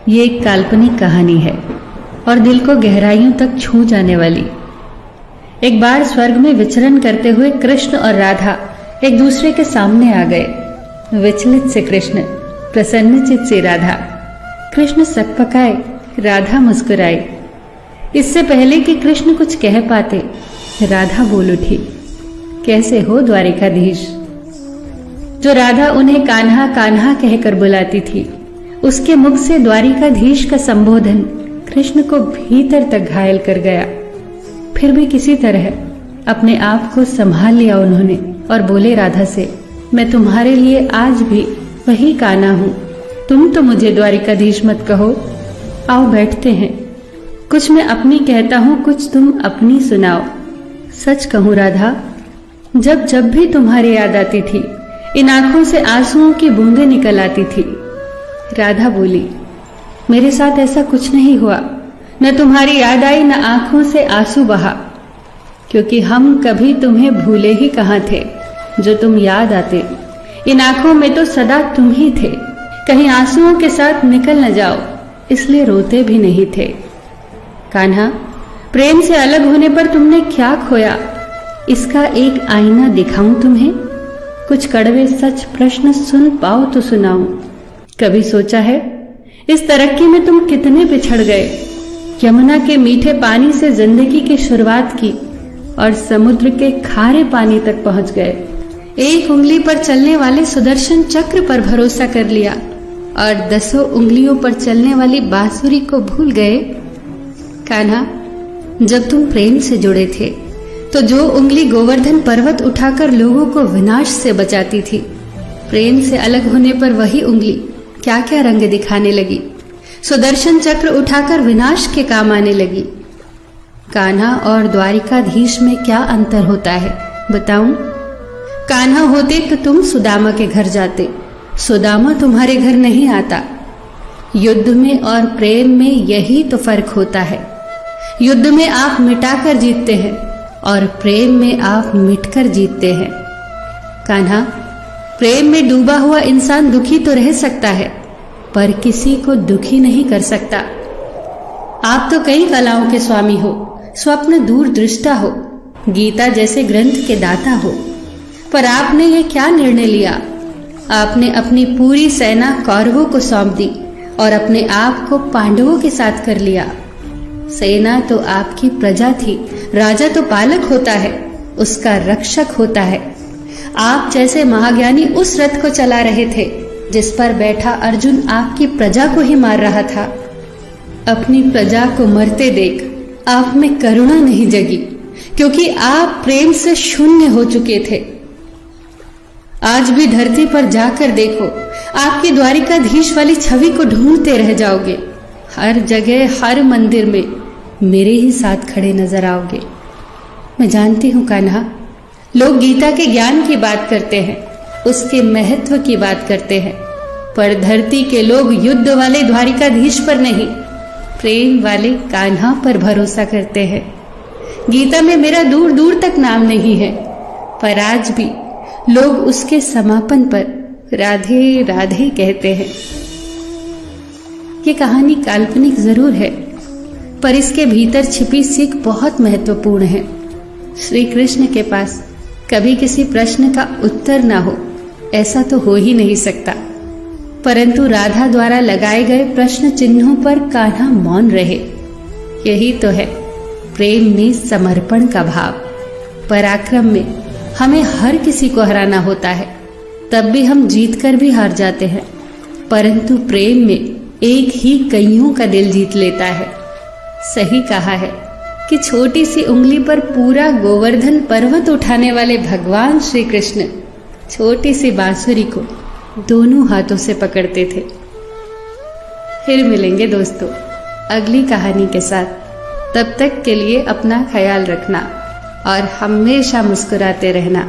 ये एक काल्पनिक कहानी है और दिल को गहराइयों तक छू जाने वाली। एक बार स्वर्ग में विचरण करते हुए कृष्ण और राधा एक दूसरे के सामने आ गए। विचलित से कृष्ण, प्रसन्नचित से राधा। कृष्ण सकपकाए, राधा मुस्कुराई। इससे पहले कि कृष्ण कुछ कह पाते, राधा बोल उठी, कैसे हो द्वारिकाधीश। जो राधा उन्हें कान्हा कान्हा कहकर बुलाती थी, उसके मुख से द्वारिकाधीश का संबोधन कृष्ण को भीतर तक घायल कर गया। फिर भी किसी तरह अपने आप को संभाल लिया उन्होंने और बोले राधा से, मैं तुम्हारे लिए आज भी वही कान्हा हूं। तुम तो मुझे द्वारिकाधीश मत कहो। आओ बैठते हैं। कुछ मैं अपनी कहता हूं, कुछ तुम अपनी सुनाओ। सच कहूं राधा, जब जब भी तुम्हारी याद आती थी, इन आंखों से आंसुओं की बूंदें निकल आती थी। राधा बोली, मेरे साथ ऐसा कुछ नहीं हुआ। न तुम्हारी याद आई, न आंखों से आंसू बहा, क्योंकि हम कभी तुम्हें भूले ही कहां थे। जो तुम याद आते, इन आंखों में तो सदा तुम ही थे। कहीं आंसुओं के साथ निकल न जाओ, इसलिए रोते भी नहीं थे। कान्हा, प्रेम से अलग होने पर तुमने क्या खोया, इसका एक आईना दिखाऊं तुम्हें। कुछ कड़वे सच प्रश्न सुन पाओ तो सुनाऊं। कभी सोचा है इस तरक्की में तुम कितने बिछड़ गए। यमुना के मीठे पानी से जिंदगी की शुरुआत की और समुद्र के खारे पानी तक पहुंच गए। एक उंगली पर चलने वाले सुदर्शन चक्र पर भरोसा कर लिया और 10 उंगलियों पर चलने वाली बांसुरी को भूल गए। कान्हा, जब तुम प्रेम से जुड़े थे तो जो उंगली गोवर्धन पर्वत उठाकर लोगों को विनाश से बचाती थी, प्रेम से अलग होने पर वही उंगली क्या क्या रंग दिखाने लगी। सुदर्शन चक्र उठाकर विनाश के काम आने लगी। कान्हा और द्वारिकाधीश में क्या अंतर होता है बताऊं? कान्हा होते तो तुम सुदामा के घर जाते, सुदामा तुम्हारे घर नहीं आता। युद्ध में और प्रेम में यही तो फर्क होता है। युद्ध में आप मिटाकर जीतते हैं और प्रेम में आप मिटकर जीतते हैं। कान्हा, प्रेम में डूबा हुआ इंसान दुखी तो रह सकता है, पर किसी को दुखी नहीं कर सकता। आप तो कई कलाओं के स्वामी हो, स्वप्न दूरदृष्टा हो, गीता जैसे ग्रंथ के दाता हो, पर आपने ये क्या निर्णय लिया? आपने अपनी पूरी सेना कौरवों को सौंप दी और अपने आप को पांडवों के साथ कर लिया। सेना तो आपकी प्रजा थी, राजा तो पालक होता है, उसका रक्षक होता है। आप जैसे महाज्ञानी उस रथ को चला रहे थे जिस पर बैठा अर्जुन आपकी प्रजा को ही मार रहा था। अपनी प्रजा को मरते देख आप में करुणा नहीं जगी, क्योंकि आप प्रेम से शून्य हो चुके थे। आज भी धरती पर जाकर देखो, आपकी द्वारिकाधीश वाली छवि को ढूंढते रह जाओगे। हर जगह, हर मंदिर में मेरे ही साथ खड़े नजर आओगे। मैं जानती हूं कान्हा, लोग गीता के ज्ञान की बात करते हैं, उसके महत्व की बात करते हैं, पर धरती के लोग युद्ध वाले द्वारिकाधीश पर नहीं, प्रेम वाले कान्हा पर भरोसा करते हैं। गीता में मेरा दूर दूर तक नाम नहीं है, पर आज भी लोग उसके समापन पर राधे राधे कहते हैं। ये कहानी काल्पनिक जरूर है, पर इसके भीतर छिपी सीख बहुत महत्वपूर्ण है। श्री कृष्ण के पास कभी किसी प्रश्न का उत्तर ना हो, ऐसा तो हो ही नहीं सकता, परंतु राधा द्वारा लगाए गए प्रश्न चिन्हों पर कान्हा मौन रहे। यही तो है प्रेम में समर्पण का भाव। पराक्रम में हमें हर किसी को हराना होता है, तब भी हम जीत कर भी हार जाते हैं, परंतु प्रेम में एक ही कईयों का दिल जीत लेता है। सही कहा है कि छोटी सी उंगली पर पूरा गोवर्धन पर्वत उठाने वाले भगवान श्री कृष्ण छोटी सी बांसुरी को दोनों हाथों से पकड़ते थे। फिर मिलेंगे दोस्तों अगली कहानी के साथ। तब तक के लिए अपना ख्याल रखना और हमेशा मुस्कुराते रहना।